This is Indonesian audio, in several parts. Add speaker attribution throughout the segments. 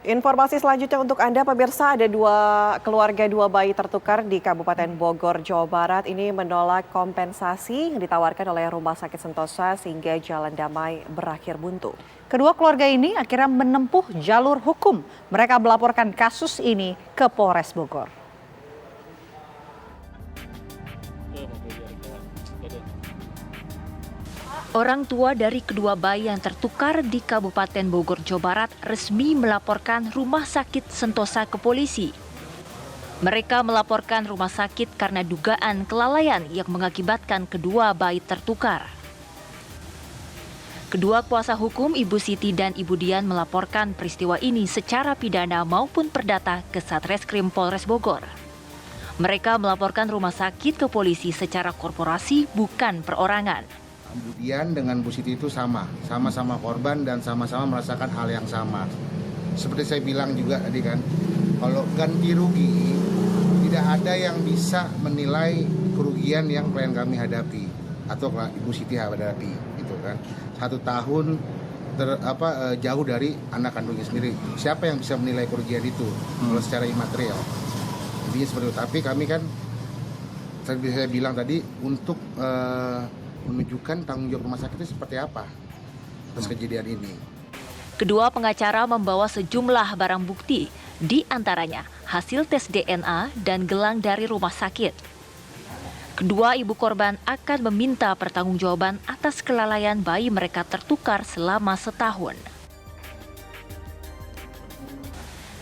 Speaker 1: Informasi selanjutnya untuk Anda pemirsa, ada dua bayi tertukar di Kabupaten Bogor, Jawa Barat ini menolak kompensasi yang ditawarkan oleh Rumah Sakit Sentosa sehingga jalan damai berakhir buntu.
Speaker 2: Kedua keluarga ini akhirnya menempuh jalur hukum. Mereka melaporkan kasus ini ke Polres Bogor.
Speaker 3: Orang tua dari kedua bayi yang tertukar di Kabupaten Bogor, Jawa Barat resmi melaporkan Rumah Sakit Sentosa ke polisi. Mereka melaporkan rumah sakit karena dugaan kelalaian yang mengakibatkan kedua bayi tertukar. Kedua kuasa hukum Ibu Siti dan Ibu Dian melaporkan peristiwa ini secara pidana maupun perdata ke Satreskrim Polres Bogor. Mereka melaporkan rumah sakit ke polisi secara korporasi, bukan perorangan.
Speaker 4: Bu Dian dengan Bu Siti itu sama-sama korban dan sama-sama merasakan hal yang sama. Seperti saya bilang juga tadi kan, kalau ganti rugi tidak ada yang bisa menilai kerugian yang klien kami hadapi atau Ibu Siti hadapi, gitu kan. 1 tahun jauh dari anak kandungnya sendiri. Siapa yang bisa menilai kerugian itu kalau secara imaterial? Jadi seperti itu. Tapi kami kan, seperti saya bilang tadi, untuk menunjukkan tanggung jawab rumah sakit itu seperti apa atas kejadian ini.
Speaker 3: Kedua pengacara membawa sejumlah barang bukti, di antaranya hasil tes DNA dan gelang dari rumah sakit. Kedua ibu korban akan meminta pertanggungjawaban atas kelalaian bayi mereka tertukar selama setahun.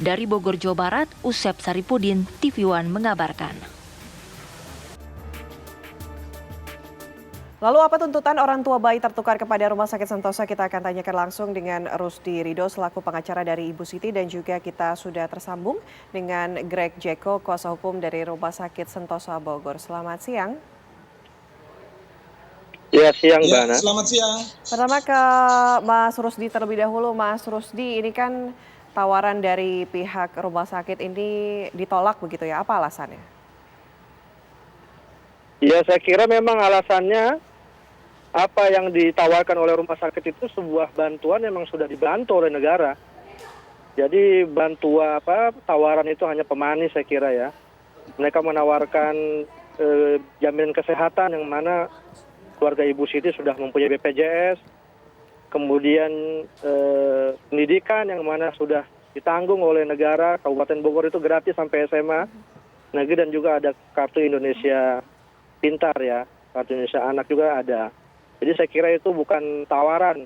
Speaker 3: Dari Bogor, Jawa Barat, Usep Saripudin, TV One mengabarkan.
Speaker 1: Lalu apa tuntutan orang tua bayi tertukar kepada Rumah Sakit Sentosa? Kita akan tanyakan langsung dengan Rusdi Rido selaku pengacara dari Ibu Siti, dan juga kita sudah tersambung dengan Greg Jeko, kuasa hukum dari Rumah Sakit Sentosa Bogor. Selamat siang.
Speaker 5: Ya, siang, Mbak Ana.
Speaker 6: Selamat siang.
Speaker 1: Pertama ke Mas Rusdi terlebih dahulu. Mas Rusdi, ini kan tawaran dari pihak rumah sakit ini ditolak begitu ya, apa alasannya?
Speaker 5: Ya, saya kira memang alasannya apa yang ditawarkan oleh rumah sakit itu sebuah bantuan yang memang sudah dibantu oleh negara. Jadi tawaran itu hanya pemanis, saya kira ya. Mereka menawarkan jaminan kesehatan yang mana keluarga Ibu Siti sudah mempunyai BPJS, kemudian pendidikan yang mana sudah ditanggung oleh negara. Kabupaten Bogor itu gratis sampai SMA negeri, dan juga ada kartu Indonesia Pintar ya, kartu Indonesia Anak juga ada. Jadi saya kira itu bukan tawaran,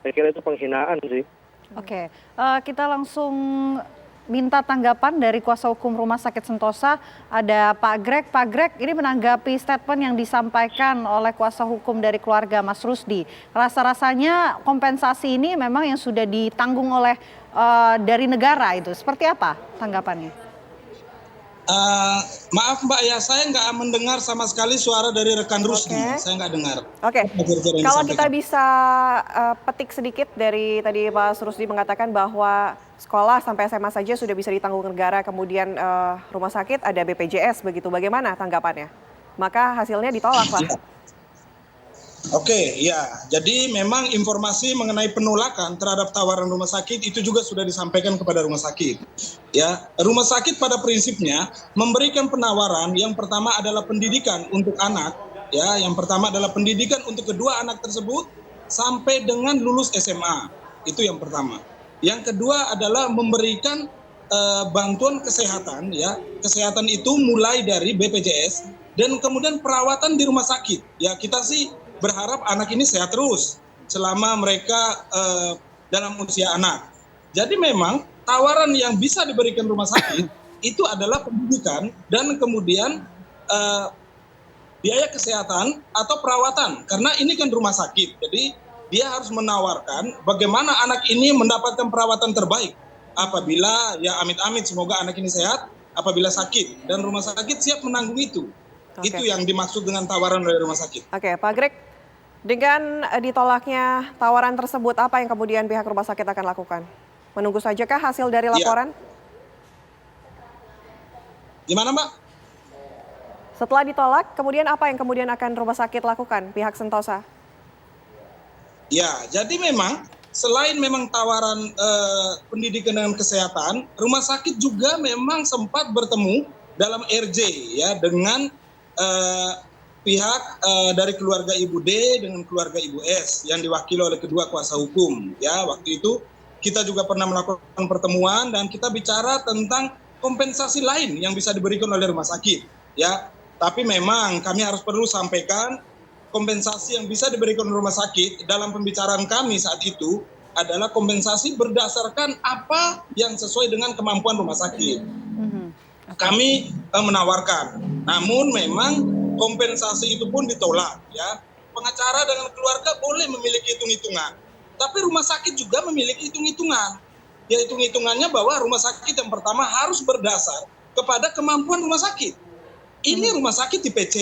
Speaker 5: saya kira itu penghinaan sih.
Speaker 2: Oke, kita langsung minta tanggapan dari kuasa hukum Rumah Sakit Sentosa. Ada Pak Greg. Pak Greg, ini menanggapi statement yang disampaikan oleh kuasa hukum dari keluarga Mas Rusdi. Rasa-rasanya kompensasi ini memang yang sudah ditanggung oleh dari negara itu. Seperti apa tanggapannya?
Speaker 6: Maaf Mbak ya, saya nggak mendengar sama sekali suara dari rekan Rusdi. Saya nggak dengar.
Speaker 1: Oke. Kalau kita bisa petik sedikit dari tadi Mas Rusdi mengatakan bahwa sekolah sampai SMA saja sudah bisa ditanggung negara, kemudian rumah sakit ada BPJS begitu. Bagaimana tanggapannya? Maka hasilnya ditolak lah.
Speaker 6: Oke, ya. Jadi memang informasi mengenai penolakan terhadap tawaran rumah sakit itu juga sudah disampaikan kepada rumah sakit. Ya, rumah sakit pada prinsipnya memberikan penawaran yang pertama adalah pendidikan untuk anak, ya. Yang pertama adalah pendidikan untuk kedua anak tersebut sampai dengan lulus SMA. Itu yang pertama. Yang kedua adalah memberikan bantuan kesehatan, ya. Kesehatan itu mulai dari BPJS dan kemudian perawatan di rumah sakit. Ya, kita sih berharap anak ini sehat terus selama mereka dalam usia anak. Jadi memang tawaran yang bisa diberikan rumah sakit itu adalah pendidikan dan kemudian biaya kesehatan atau perawatan. Karena ini kan rumah sakit, jadi dia harus menawarkan bagaimana anak ini mendapatkan perawatan terbaik. Apabila, ya amit-amit semoga anak ini sehat, apabila sakit. Dan rumah sakit siap menanggung itu. Itu yang dimaksud dengan tawaran dari rumah sakit.
Speaker 1: Oke, Pak Greg, dengan ditolaknya tawaran tersebut, apa yang kemudian pihak rumah sakit akan lakukan? Menunggu sajakah hasil dari laporan?
Speaker 6: Gimana, Mbak?
Speaker 1: Setelah ditolak, kemudian apa yang kemudian akan rumah sakit lakukan, pihak Sentosa?
Speaker 6: Ya, jadi memang selain memang tawaran pendidikan dengan kesehatan, rumah sakit juga memang sempat bertemu dalam RJ ya dengan pihak dari keluarga Ibu D dengan keluarga Ibu S yang diwakili oleh kedua kuasa hukum. Ya, waktu itu kita juga pernah melakukan pertemuan dan kita bicara tentang kompensasi lain yang bisa diberikan oleh rumah sakit. Ya, tapi memang kami harus perlu sampaikan kompensasi yang bisa diberikan rumah sakit dalam pembicaraan kami saat itu adalah kompensasi berdasarkan apa yang sesuai dengan kemampuan rumah sakit. Kami menawarkan, namun memang kompensasi itu pun ditolak. Ya, pengacara dengan keluarga boleh memiliki hitung-hitungan, tapi rumah sakit juga memiliki hitung-hitungan. Ya, hitung-hitungannya bahwa rumah sakit yang pertama harus berdasar kepada kemampuan rumah sakit. Ini rumah sakit di PC,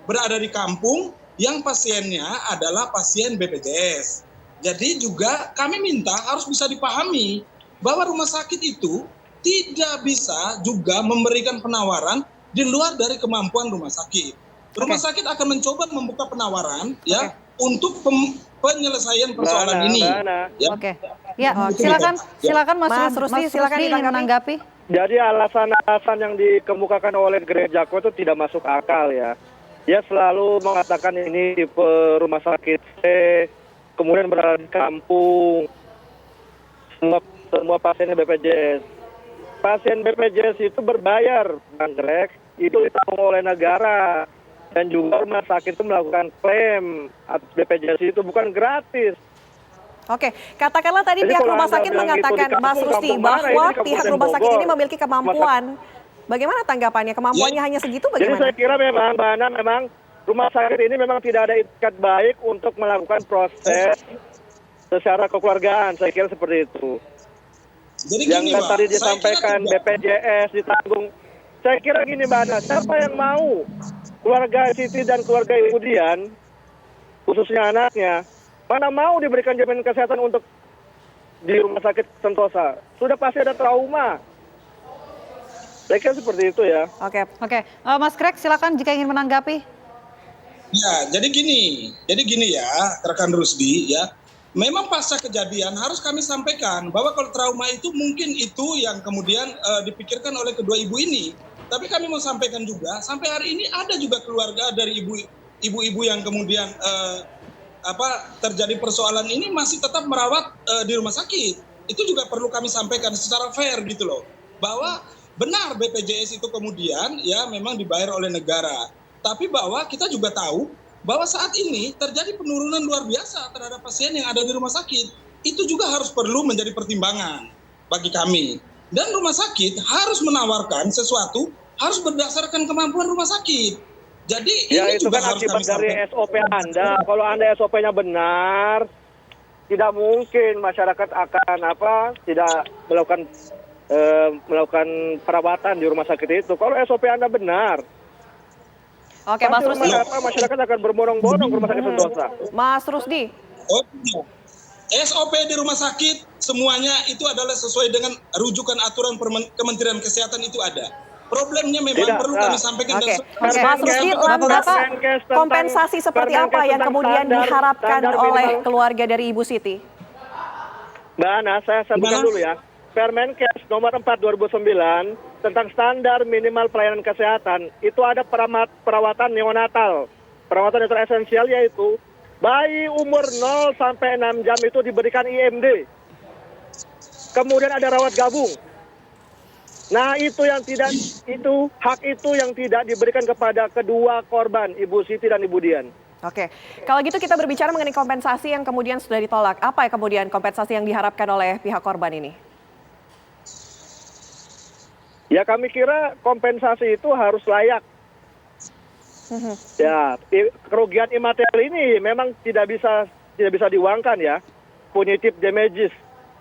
Speaker 6: berada di kampung, yang pasiennya adalah pasien BPJS. Jadi juga kami minta harus bisa dipahami bahwa rumah sakit itu tidak bisa juga memberikan penawaran di luar dari kemampuan rumah sakit. Rumah sakit akan mencoba membuka penawaran ya untuk penyelesaian persoalan ini.
Speaker 5: Ya.
Speaker 2: Oke. Ya, silakan Mas Rusdi, silakan menanggapi.
Speaker 5: Jadi alasan-alasan yang dikemukakan oleh Gereja Jako itu tidak masuk akal ya. Dia selalu mengatakan ini tipe rumah sakit C, kemudian berada di kampung, semua pasiennya BPJS. Pasien BPJS itu berbayar, Bang Greg, itu ditanggung oleh negara. Dan juga rumah sakit itu melakukan klaim atas BPJS itu bukan gratis.
Speaker 1: Oke, katakanlah tadi
Speaker 5: Jadi
Speaker 1: pihak
Speaker 5: kalau
Speaker 1: rumah
Speaker 5: Anda
Speaker 1: sakit
Speaker 5: bilang
Speaker 1: mengatakan,
Speaker 5: itu di
Speaker 1: Mas
Speaker 5: kampung,
Speaker 1: Rusdi,
Speaker 5: kampung mana?
Speaker 1: bahwa
Speaker 5: Ini
Speaker 1: pihak
Speaker 5: Kabupaten
Speaker 1: rumah sakit ini
Speaker 5: Bogor.
Speaker 1: memiliki kemampuan. Bagaimana tanggapannya? Kemampuannya hanya segitu
Speaker 5: Jadi
Speaker 1: bagaimana?
Speaker 5: saya kira memang, Mbak Ana, memang rumah sakit ini memang tidak ada itikat baik untuk melakukan proses secara kekeluargaan. Saya kira seperti itu.
Speaker 6: Jadi
Speaker 5: Yang
Speaker 6: gini, Pak,
Speaker 5: tadi
Speaker 6: saya kira
Speaker 5: disampaikan
Speaker 6: tidak.
Speaker 5: BPJS ditanggung. Saya kira gini, Mbak Ana, siapa yang mau keluarga Siti dan keluarga Ibu Dian, khususnya anaknya, mana mau diberikan jaminan kesehatan untuk di rumah sakit Sentosa? Sudah pasti ada trauma. Saya kira seperti itu ya.
Speaker 1: Oke,
Speaker 2: Mas Greg, silakan jika ingin menanggapi.
Speaker 6: Ya, jadi gini ya, rekan Rusdi ya. Memang pasca kejadian harus kami sampaikan bahwa kalau trauma itu mungkin itu yang kemudian dipikirkan oleh kedua ibu ini. Tapi kami mau sampaikan juga, sampai hari ini ada juga keluarga dari ibu-ibu yang kemudian terjadi persoalan ini masih tetap merawat di rumah sakit. Itu juga perlu kami sampaikan secara fair gitu loh, bahwa benar BPJS itu kemudian ya memang dibayar oleh negara. Tapi bahwa kita juga tahu bahwa saat ini terjadi penurunan luar biasa terhadap pasien yang ada di rumah sakit. Itu juga harus perlu menjadi pertimbangan bagi kami. Dan rumah sakit harus menawarkan sesuatu harus berdasarkan kemampuan rumah sakit. Jadi
Speaker 5: Ya
Speaker 6: ini
Speaker 5: itu
Speaker 6: juga
Speaker 5: kan
Speaker 6: harus
Speaker 5: akibat
Speaker 6: kami
Speaker 5: dari
Speaker 6: sampaikan.
Speaker 5: SOP Anda. Kalau Anda SOP-nya benar, tidak mungkin masyarakat akan tidak melakukan perawatan di rumah sakit itu. Kalau SOP Anda benar,
Speaker 1: oke, Mas Rusdi.
Speaker 5: masyarakat akan berbondong-bondong ke rumah sakit Sentosa.
Speaker 1: Mas Rusdi,
Speaker 6: Oh, iya. SOP di rumah sakit semuanya itu adalah sesuai dengan rujukan aturan Kementerian Kesehatan itu ada. Problemnya memang
Speaker 5: Tidak,
Speaker 6: perlu kami sampaikan.
Speaker 1: Oke,
Speaker 6: dan
Speaker 1: Mas Rusdi, lantas kompensasi seperti apa yang kemudian diharapkan oleh keluarga dari Ibu Siti?
Speaker 5: Mbak Ana, saya sampaikan
Speaker 6: Gimana?
Speaker 5: dulu ya. Permenkes nomor 4 2009 tentang standar minimal pelayanan kesehatan itu ada perawatan neonatal. Perawatan yang teresensial yaitu bayi umur 0 sampai 6 jam itu diberikan IMD. Kemudian ada rawat gabung. Nah, itu hak itu yang tidak diberikan kepada kedua korban, Ibu Siti dan Ibu Dian.
Speaker 1: Oke, kalau gitu kita berbicara mengenai kompensasi yang kemudian sudah ditolak. Apa ya kemudian kompensasi yang diharapkan oleh pihak korban ini?
Speaker 5: Ya, kami kira kompensasi itu harus layak. Ya, kerugian imaterial ini memang tidak bisa diuangkan ya. Punitive damages.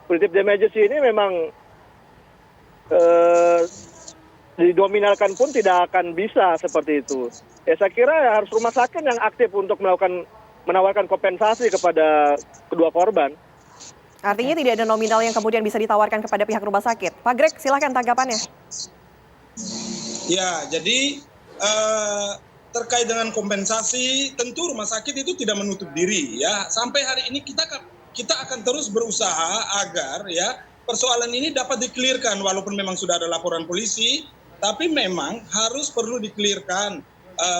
Speaker 5: Punitive damages ini memang didominalkan pun tidak akan bisa seperti itu. Ya, saya kira harus rumah sakit yang aktif untuk menawarkan kompensasi kepada kedua korban.
Speaker 1: Artinya tidak ada nominal yang kemudian bisa ditawarkan kepada pihak rumah sakit. Pak Greg, silakan tanggapannya.
Speaker 6: Ya, jadi terkait dengan kompensasi, tentu rumah sakit itu tidak menutup diri ya. Sampai hari ini kita kita akan terus berusaha agar ya persoalan ini dapat dikelirkan walaupun memang sudah ada laporan polisi, tapi memang harus perlu dikelirkan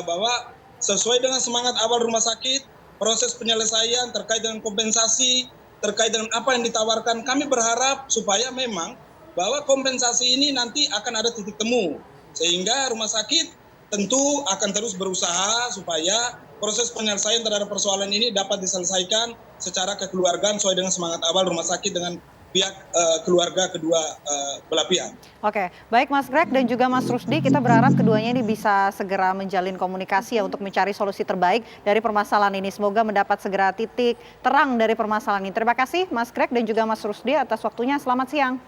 Speaker 6: bahwa sesuai dengan semangat awal rumah sakit, proses penyelesaian terkait dengan kompensasi, terkait dengan apa yang ditawarkan, kami berharap supaya memang bahwa kompensasi ini nanti akan ada titik temu, sehingga rumah sakit tentu akan terus berusaha supaya proses penyelesaian terhadap persoalan ini dapat diselesaikan secara kekeluargaan sesuai dengan semangat awal rumah sakit dengan pihak keluarga kedua belah pihak.
Speaker 2: Oke, baik Mas Greg dan juga Mas Rusdi, kita berharap keduanya ini bisa segera menjalin komunikasi ya untuk mencari solusi terbaik dari permasalahan ini. Semoga mendapat segera titik terang dari permasalahan ini. Terima kasih Mas Greg dan juga Mas Rusdi atas waktunya. Selamat siang.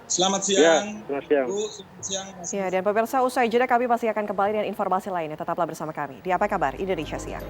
Speaker 6: Selamat siang.
Speaker 5: Ya, selamat siang.
Speaker 6: Bu, selamat siang.
Speaker 1: Ya, dan pemirsa usai jeda kami pasti akan kembali dengan informasi lainnya. Tetaplah bersama kami di Apa Kabar Indonesia Siang.